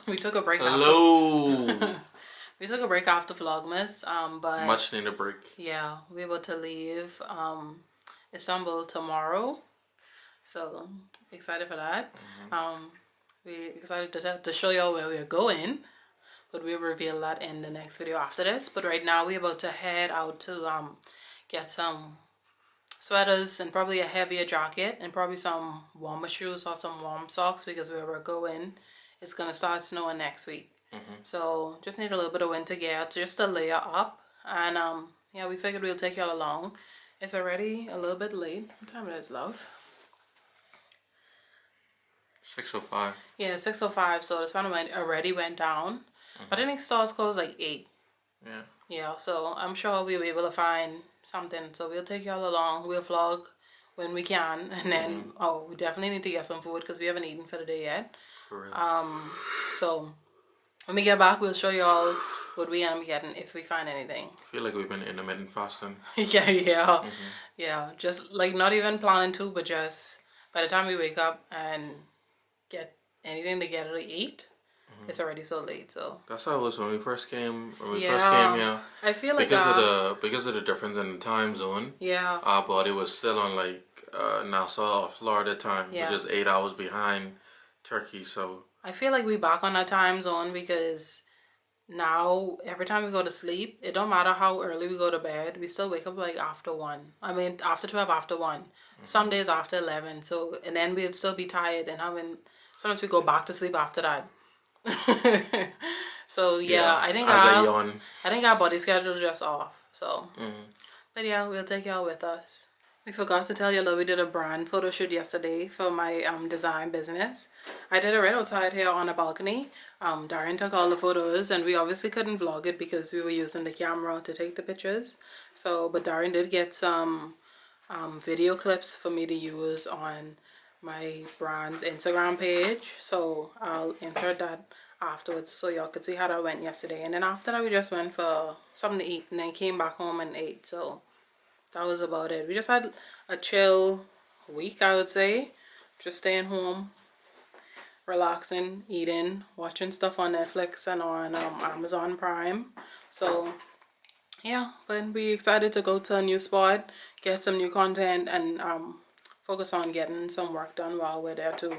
We took a break. Hello. We took a break after Vlogmas, but much needed break. Yeah, we're about to leave Istanbul tomorrow, so excited for that. We're excited to show y'all where we're going, but we'll reveal that in the next video after this. But right now we're about to head out to get some sweaters and probably a heavier jacket and probably some warmer shoes or some warm socks, because where we're going, it's gonna start snowing next week. So just need a little bit of winter gear just to layer up, and yeah, we figured we'll take y'all along. It's already a little bit late. What time it is, love? 6:05. Yeah, 6:05. So the sun already went down, but I think stores close like 8. Yeah, so I'm sure we'll be able to find something. So we'll take y'all along. We'll vlog when we can, and then we definitely need to get some food because we haven't eaten for the day yet. For real. So when we get back, we'll show y'all what we end up getting if we find anything. I feel like we've been intermittent fasting. Yeah. Just like not even planning to, but just by the time we wake up and get anything to get to eat, it's already so late. So that's how it was when we first came. Yeah. I feel like because of the difference in the time zone. Yeah. Our body was still on like Nassau or Florida time, which is 8 hours behind Turkey. So I feel like we back on our time zone, because now every time we go to sleep, it don't matter how early we go to bed, we still wake up like after 1. I mean after 12, after 1. Some days after 11. So, and then we'd still be tired, and sometimes we go back to sleep after that. So yeah, I think our body schedule is just off. So but yeah, we'll take y'all with us. We forgot to tell you that we did a brand photo shoot yesterday for my design business. I did it right outside here on a balcony. Darren took all the photos, and we obviously couldn't vlog it because we were using the camera to take the pictures. So, but Darren did get some video clips for me to use on my brand's Instagram page. So I'll insert that afterwards so y'all could see how that went yesterday. And then after that, we just went for something to eat, and then came back home and ate. So that was about it. We just had a chill week, I would say. Just staying home, relaxing, eating, watching stuff on Netflix and on Amazon Prime. So yeah, but we excited to go to a new spot, get some new content, and focus on getting some work done while we're there too.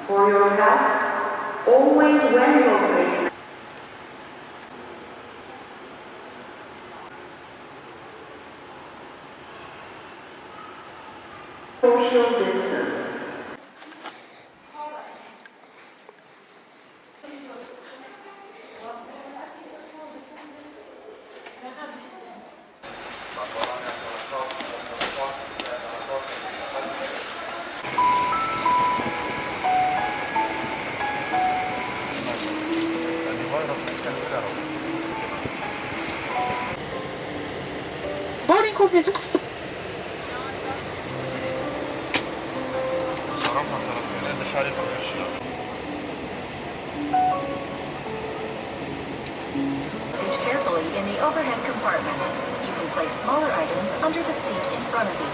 For your health, always wear your face. Social distance. Avrupa tarafıyla dışarıya bakışıyor. Reach carefully in the overhead compartments. You can place smaller items under the seat in front of you.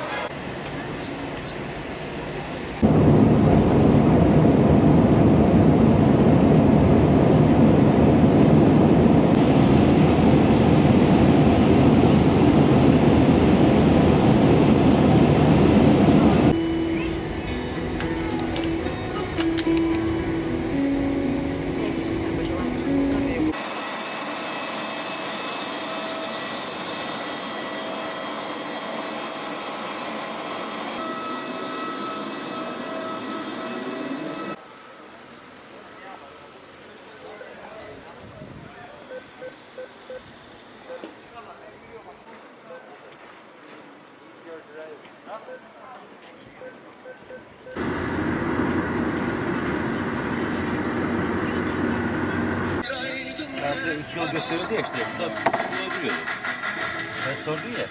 Ben iki yol gösteriyordu ya işte. Bu da yola giriyordu. Sen sordun ya.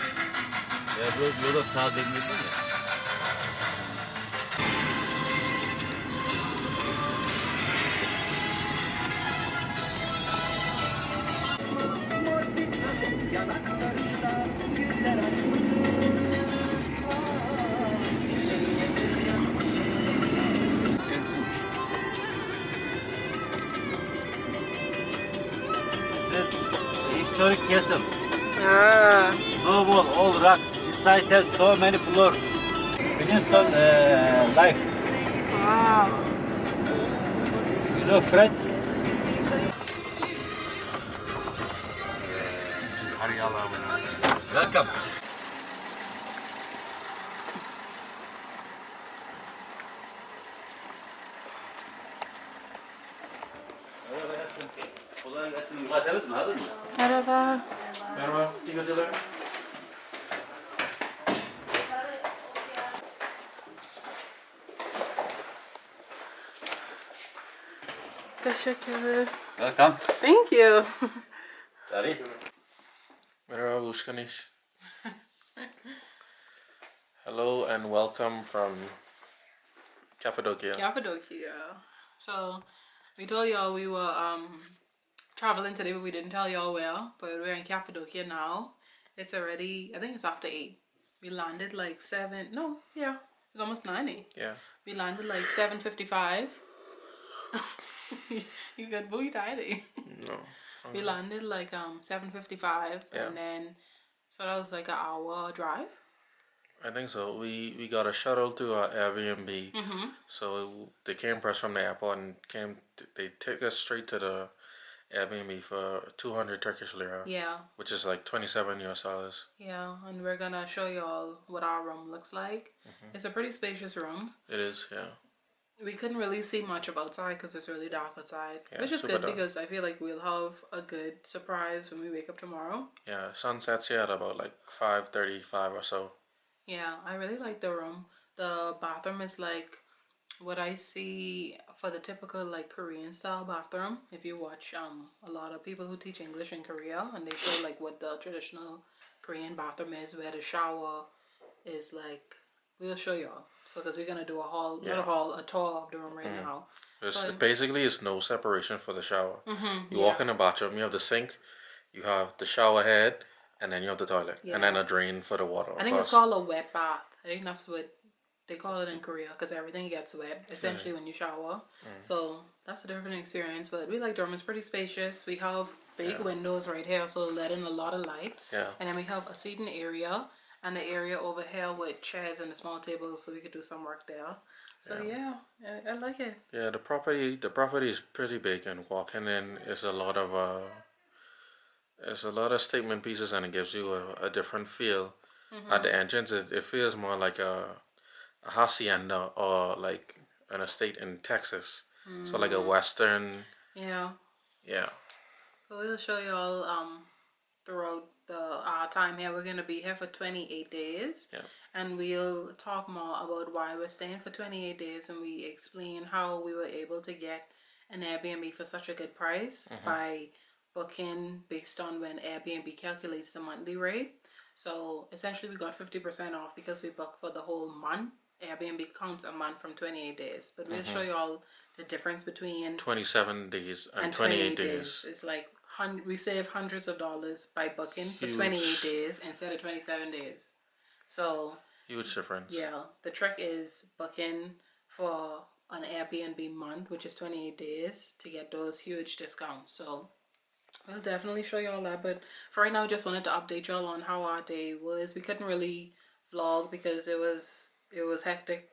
Ya bu yola sağa dönmüyordun ya. This is historic castle. No wall, all rock. Inside has so many floors. Peninsula life. Wow. You know French? Welcome. Kolay gelsin. Yukarıdayız mı? Hazır mı? Merhaba. Merhaba, iyi geceler. Teşekkürler. Welcome. Thank you. Sorry. Merhaba, Bushkanish. Hello and welcome from Cappadocia. Cappadocia. So we told y'all we were traveling today, but we didn't tell y'all where. But we're in Cappadocia now. It's already, I think it's after 8. We landed like 7. No, yeah, it's almost 9. Yeah. We landed like 7:55. You got booty tidy. No. We landed like 7:55, Yeah. and then so that was like an hour drive. I think so. We got a shuttle to our Airbnb. Mm-hmm. So they came for us from the airport and they took us straight to the Airbnb for 200 Turkish lira. Yeah. Which is like 27 US dollars. Yeah, and we're gonna show y'all what our room looks like. Mm-hmm. It's a pretty spacious room. It is, yeah. We couldn't really see much of outside because it's really dark outside, Yeah, which is super good dark. because I feel like we'll have a good surprise when we wake up tomorrow. Yeah, sun sets here at about like 5:35 or so. Yeah, I really like the room. The bathroom is like what I see for the typical like Korean style bathroom. If you watch a lot of people who teach English in Korea and they show like what the traditional Korean bathroom is, where the shower is like, we'll show y'all. So because we're gonna do a tour of the room right now. Basically, it's no separation for the shower. Mm-hmm, You walk in the bathroom, you have the sink, you have the shower head, and then you have the toilet, and then a drain for the water. I think it's called a wet bath. I think that's what they call it in Korea because everything gets wet essentially when you shower. So that's a different experience. But we like the room. It's pretty spacious. We have big windows right here, so let in a lot of light. Yeah. And then we have a seating area and the area over here with chairs and a small table, so we could do some work there. So yeah, I like it. Yeah, the property is pretty big, and walking in is a lot of statement pieces, and it gives you a different feel. At the entrance, it feels more like a hacienda or like an estate in Texas. So like a western. Yeah. Yeah. So we'll show you all throughout our time here. We're going to be here for 28 days. Yeah. And we'll talk more about why we're staying for 28 days, and we explain how we were able to get an Airbnb for such a good price by booking based on when Airbnb calculates the monthly rate. So essentially we got 50% off because we booked for the whole month Airbnb counts a month from 28 days. But we'll show you all the difference between 27 days and 28 days. It's like we save hundreds of dollars by booking for 28 days instead of 27 days. So huge difference. Yeah, the trick is booking for an Airbnb month, which is 28 days, to get those huge discounts. So we'll definitely show you all that. But for right now, I just wanted to update y'all on how our day was. We couldn't really vlog because it was hectic.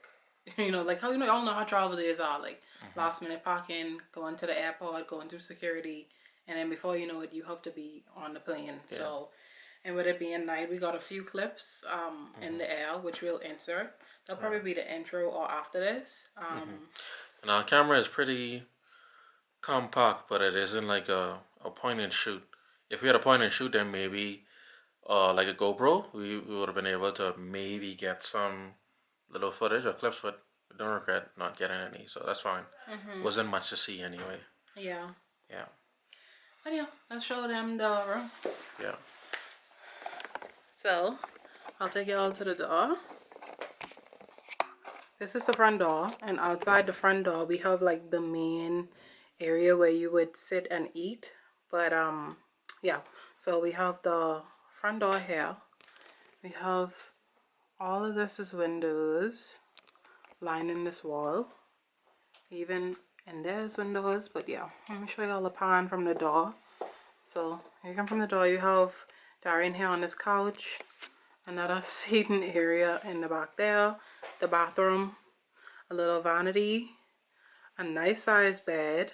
Like how y'all know how travel days are. Like last minute parking, going to the airport, going through security, and then before you know it, you have to be on the plane. Yeah. So, and with it being night, we got a few clips in the air which we'll insert. That'll probably be the intro or after this. And our camera is pretty compact, but it isn't like a point and shoot. If we had a point and shoot, then maybe like a GoPro, we would have been able to maybe get some little footage or clips, but we don't regret not getting any, so that's fine. Wasn't much to see anyway. Yeah. Yeah. But yeah, let's show them the room. Yeah. So, I'll take you all to the door. This is the front door, and outside the front door we have like the main area where you would sit and eat. But yeah, so we have the front door here. We have all of this is windows lining this wall. Even and there's windows, but yeah, let me show you all the pan from the door. So you come from the door, you have Darian here on this couch, another seating area in the back there, the bathroom, a little vanity, a nice sized bed,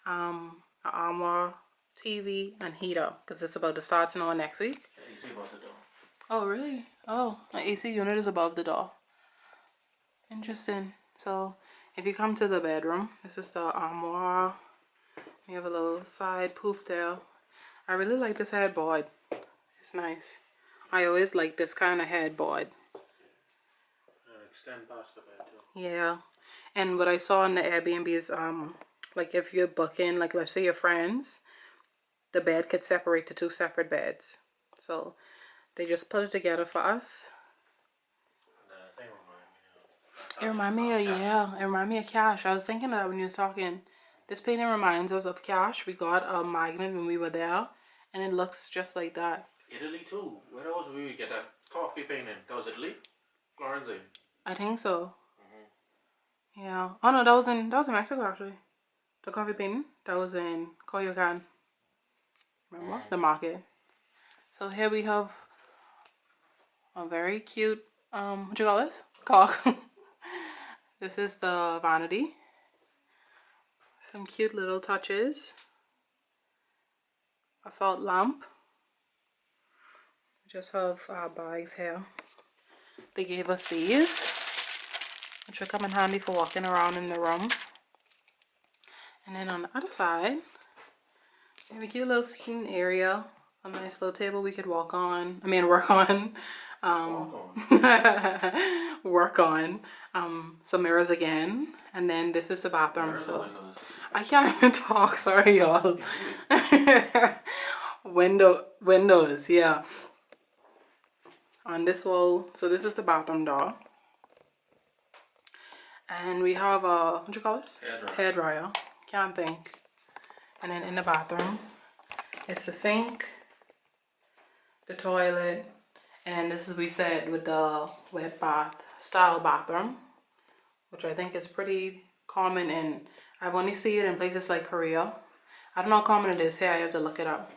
an armor, TV, and heater because it's about to start snowing next week. AC above the door. Oh really? Oh, my AC unit is above the door. Interesting. So if you come to the bedroom, this is the armoire. We have a little side poof there. I really like this headboard. It's nice. I always like this kind of headboard. Extend past the bed too. Yeah. And what I saw in the Airbnb is like if you're booking, like let's say your friends, the bed could separate to 2 separate beds. So they just put it together for us. It reminded me of, yeah, it reminded me of Cash. I was thinking of that when you was talking. This painting reminds us of Cash. We got a magnet when we were there, and it looks just like that. Italy too. Where else we get that coffee painting? That was Italy? Florence? I think so. Yeah. Oh no, that was in Mexico actually. The coffee painting. That was in Coyoacan. Remember? The market. So here we have a very cute, what you call this? Cock. This is the vanity. Some cute little touches. A salt lamp. We just have our bags here. They gave us these, which will come in handy for walking around in the room. And then on the other side, we have a cute little seating area. A nice little table we could work on. Work on. Some mirrors again. And then this is the bathroom. So I can't even talk, sorry y'all. Windows, yeah. On this wall, so this is the bathroom door. And we have a, what do you call this? Hair dryer. Can't think. And then in the bathroom, it's the sink, the toilet, and then this is, we said, with the wet bath style bathroom, which I think is pretty common, and I've only seen it in places like Korea. I don't know how common it is here, I have to look it up.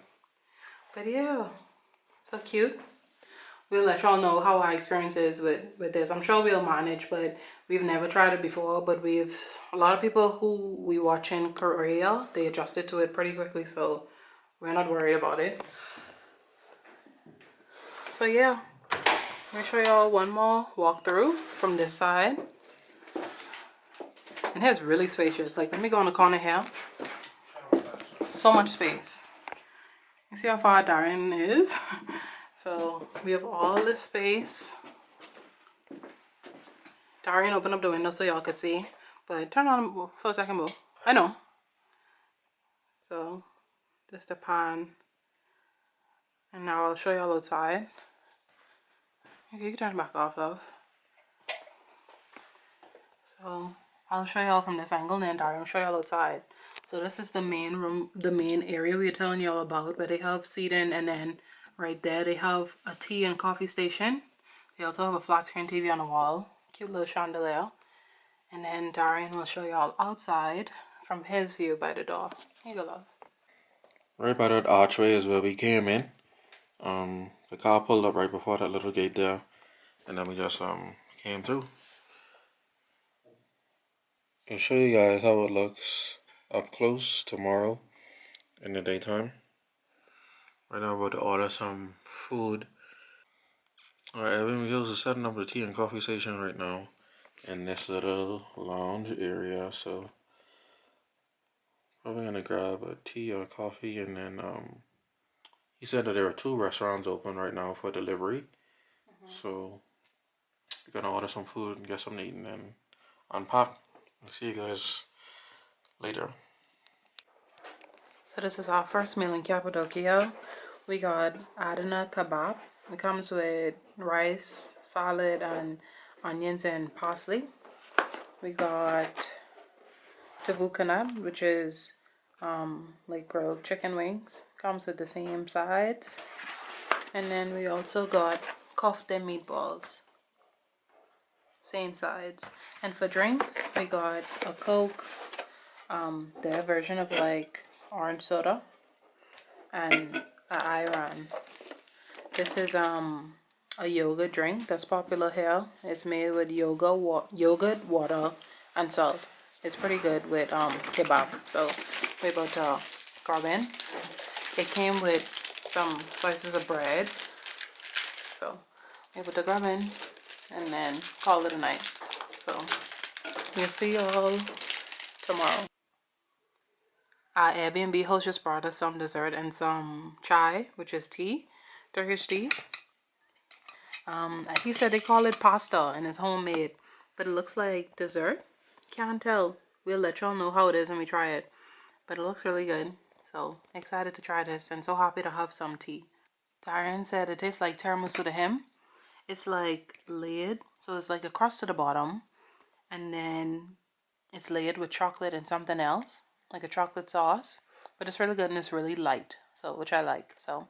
But yeah, so cute. We'll let y'all know how our experience is with this. I'm sure we'll manage, but we've never tried it before. But a lot of people who we watch in Korea, they adjusted to it pretty quickly, so we're not worried about it. So yeah, let me show y'all one more walkthrough from this side. And here's really spacious. Like, let me go in the corner here. So much space. You see how far Darren is? So we have all this space. Darian, open up the window so y'all could see. But turn on for a second, boo. I know. So just the pan. And now I'll show y'all outside. Okay, you can turn it back off, love. So I'll show y'all from this angle, and then I'll show y'all outside. So this is the main room, the main area we were telling y'all about, where they have seating, and then right there they have a tea and coffee station. They also have a flat screen TV on the wall, cute little chandelier. And then Darian will show y'all outside from his view by the door. Here you go, love. Right by that archway is where we came in. The car pulled up right before that little gate there, and then we just came through. I'll show you guys how it looks up close tomorrow in the daytime. Right now we're about to order some food. Alright, Airbnb is setting up the tea and coffee station right now in this little lounge area, so probably gonna grab a tea or coffee, and then he said that there are 2 restaurants open right now for delivery. So we're gonna order some food and get something to eat and then unpack. I'll see you guys later. So this is our first meal in Cappadocia. We got Adana kebab. It comes with rice, salad, and onions and parsley. We got tavukanat, which is like grilled chicken wings. Comes with the same sides. And then we also got kofta meatballs. Same sides. And for drinks, we got a Coke, their version of like orange soda, and a ayran. This is a yogurt drink that's popular here. It's made with yogurt, water, and salt. It's pretty good with kebab. So we're about to grab in. It came with some slices of bread. So we're about to grab in and then call it a night. So we'll see y'all tomorrow. Our Airbnb host just brought us some dessert and some chai, which is tea, Turkish tea. He said they call it pasta and it's homemade, but it looks like dessert. Can't tell. We'll let y'all know how it is when we try it, but it looks really good. So excited to try this and so happy to have some tea. Darian said it tastes like tiramisu to him. It's like laid, so it's like a crust to the bottom, and then it's laid with chocolate and something else, like a chocolate sauce. But it's really good and it's really light, so which I like. So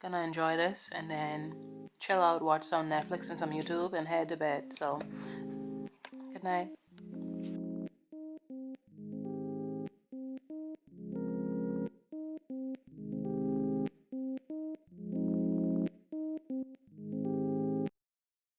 gonna enjoy this and then chill out, watch some Netflix and some YouTube, and head to bed. So good night.